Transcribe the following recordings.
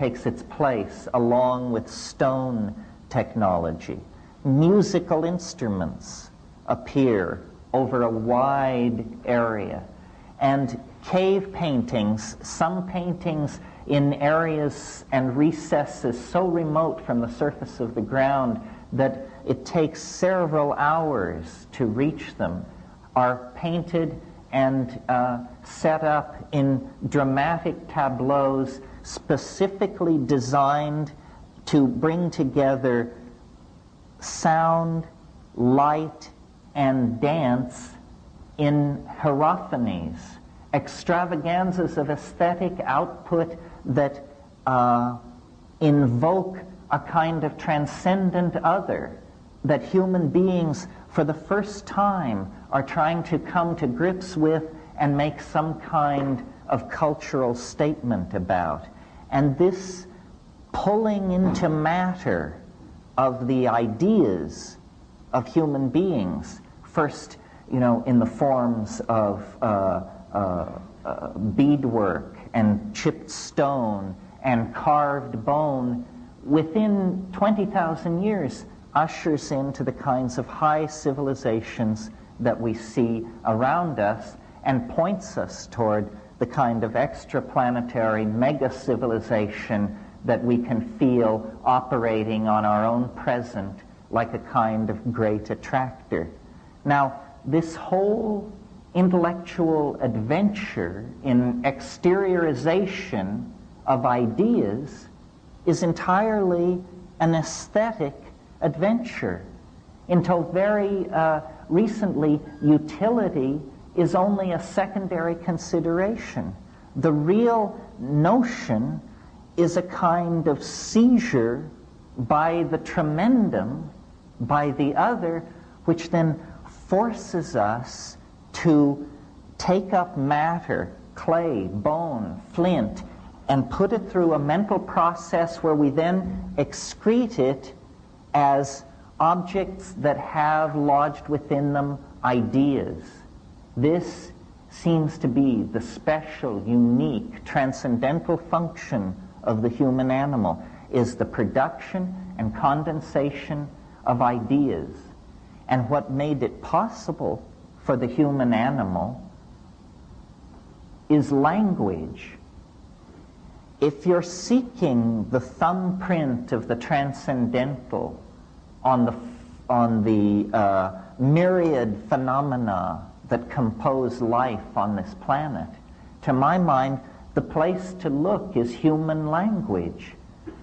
takes its place along with stone technology. Musical instruments appear over a wide area. And cave paintings, some paintings in areas and recesses so remote from the surface of the ground that it takes several hours to reach them, are painted and set up in dramatic tableaus specifically designed to bring together sound, light, and dance in hierophanies, extravaganzas of aesthetic output that invoke a kind of transcendent other that human beings for the first time are trying to come to grips with and make some kind of cultural statement about. And this pulling into matter of the ideas of human beings, first, in the forms of beadwork and chipped stone and carved bone, within 20,000 years ushers into the kinds of high civilizations that we see around us and points us toward the kind of extraplanetary mega-civilization that we can feel operating on our own present like a kind of great attractor. Now, this whole intellectual adventure in exteriorization of ideas is entirely an aesthetic adventure. Until very recently, utility is only a secondary consideration. The real notion is a kind of seizure by the tremendum, by the other, which then forces us to take up matter, clay, bone, flint, and put it through a mental process where we then excrete it as objects that have lodged within them ideas. This seems to be the special, unique, transcendental function of the human animal, is the production and condensation of ideas. And what made it possible for the human animal is language. If you're seeking the thumbprint of the transcendental on the myriad phenomena that compose life on this planet, to my mind, the place to look is human language.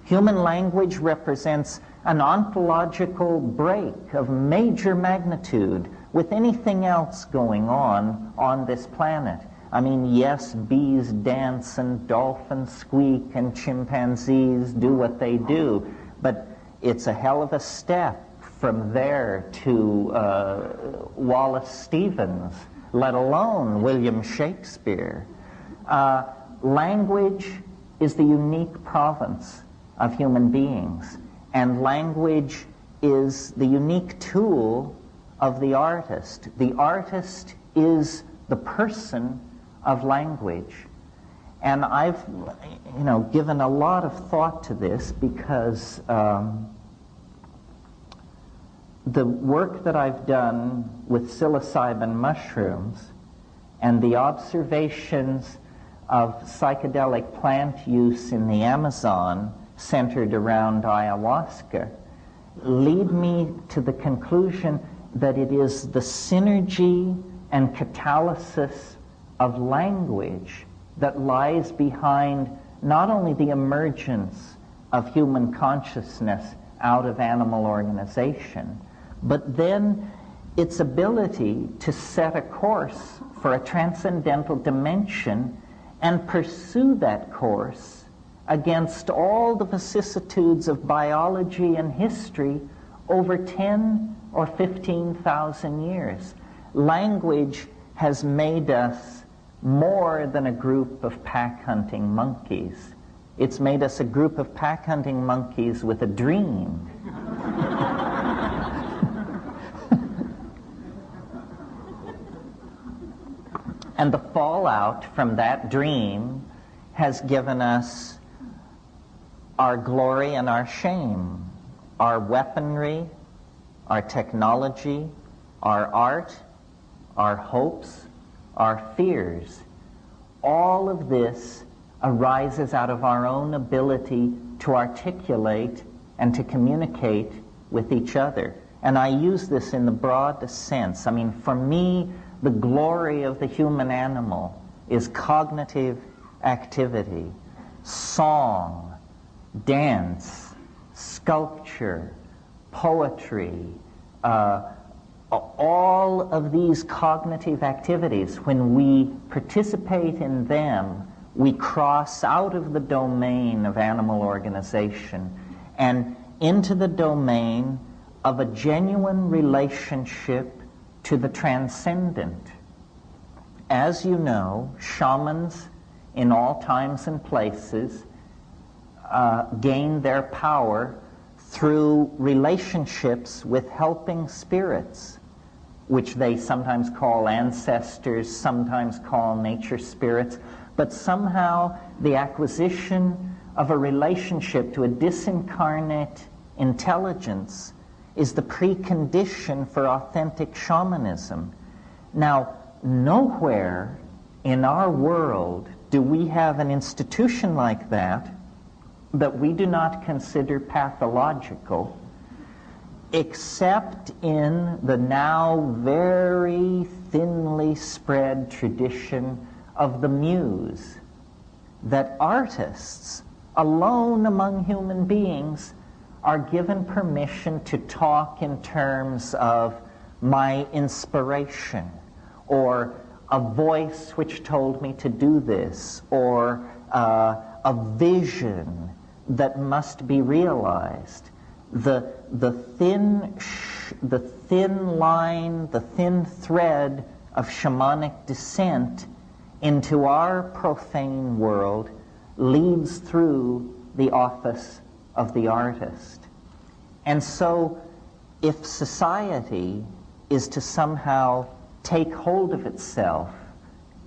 Human language represents an ontological break of major magnitude with anything else going on this planet. I mean, yes, bees dance and dolphins squeak and chimpanzees do what they do, but it's a hell of a step from there to Wallace Stevens, let alone William Shakespeare. Language is the unique province of human beings, and language is the unique tool of the artist. The artist is the person of language. And I've, given a lot of thought to this because the work that I've done with psilocybin mushrooms and the observations of psychedelic plant use in the Amazon centered around ayahuasca lead me to the conclusion that it is the synergy and catalysis of language that lies behind not only the emergence of human consciousness out of animal organization, but then its ability to set a course for a transcendental dimension and pursue that course against all the vicissitudes of biology and history over 10 or 15,000 years. Language has made us more than a group of pack-hunting monkeys. It's made us a group of pack-hunting monkeys with a dream. And the fallout from that dream has given us our glory and our shame, our weaponry, our technology, our art, our hopes, our fears. All of this arises out of our own ability to articulate and to communicate with each other. And I use this in the broadest sense. I mean, for me, the glory of the human animal is cognitive activity, song, dance, sculpture, poetry, all of these cognitive activities. When we participate in them, we cross out of the domain of animal organization and into the domain of a genuine relationship to the transcendent. As you know, shamans in all times and places gain their power through relationships with helping spirits, which they sometimes call ancestors, sometimes call nature spirits, but somehow the acquisition of a relationship to a disincarnate intelligence is the precondition for authentic shamanism. Now, nowhere in our world do we have an institution like that we do not consider pathological, except in the now very thinly spread tradition of the muse, that artists alone among human beings are given permission to talk in terms of my inspiration, or a voice which told me to do this, or a vision that must be realized. The thin line, the thin thread of shamanic descent into our profane world leads through the office of the artist. And so, if society is to somehow take hold of itself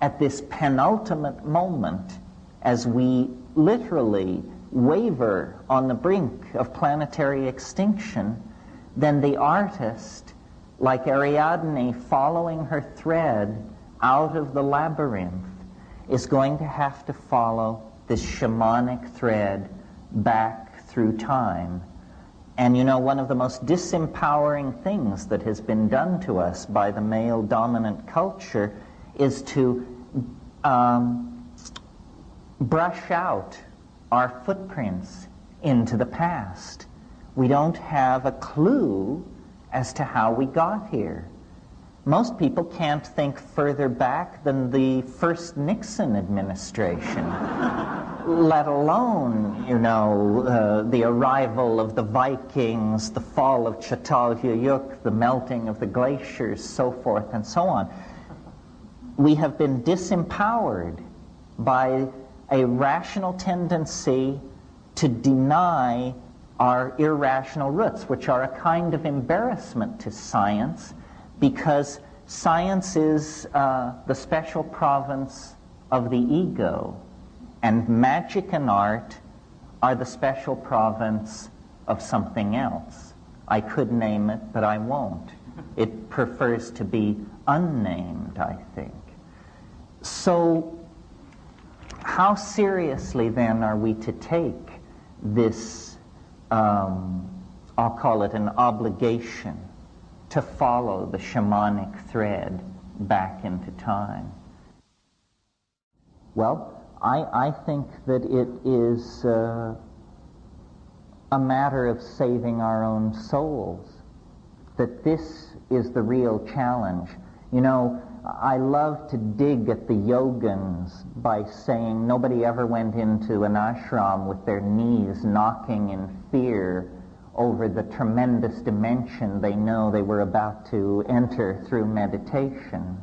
at this penultimate moment, as we literally waver on the brink of planetary extinction, then the artist, like Ariadne following her thread out of the labyrinth, is going to have to follow this shamanic thread back through time. And you know, one of the most disempowering things that has been done to us by the male-dominant culture is to brush out our footprints into the past. We don't have a clue as to how we got here. Most people can't think further back than the first Nixon administration, let alone, you know, the arrival of the Vikings, the fall of Çatalhöyük, the melting of the glaciers, so forth and so on. We have been disempowered by a rational tendency to deny our irrational roots, which are a kind of embarrassment to science, because science is the special province of the ego, and magic and art are the special province of something else. I could name it, but I won't. It prefers to be unnamed, I think. So, how seriously then are we to take this, I'll call it an obligation, to follow the shamanic thread back into time? Well, I think that it is a matter of saving our own souls, that this is the real challenge. You know, I love to dig at the yogins by saying nobody ever went into an ashram with their knees knocking in fear over the tremendous dimension they know they were about to enter through meditation.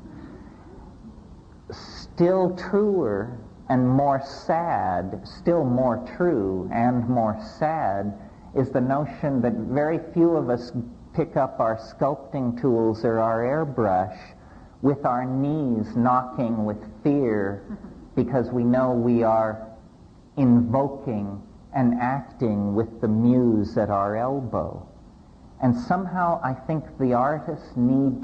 Still truer and more sad, still more true and more sad, is the notion that very few of us pick up our sculpting tools or our airbrush with our knees knocking with fear, because we know we are invoking and acting with the muse at our elbow. And somehow I think the artists need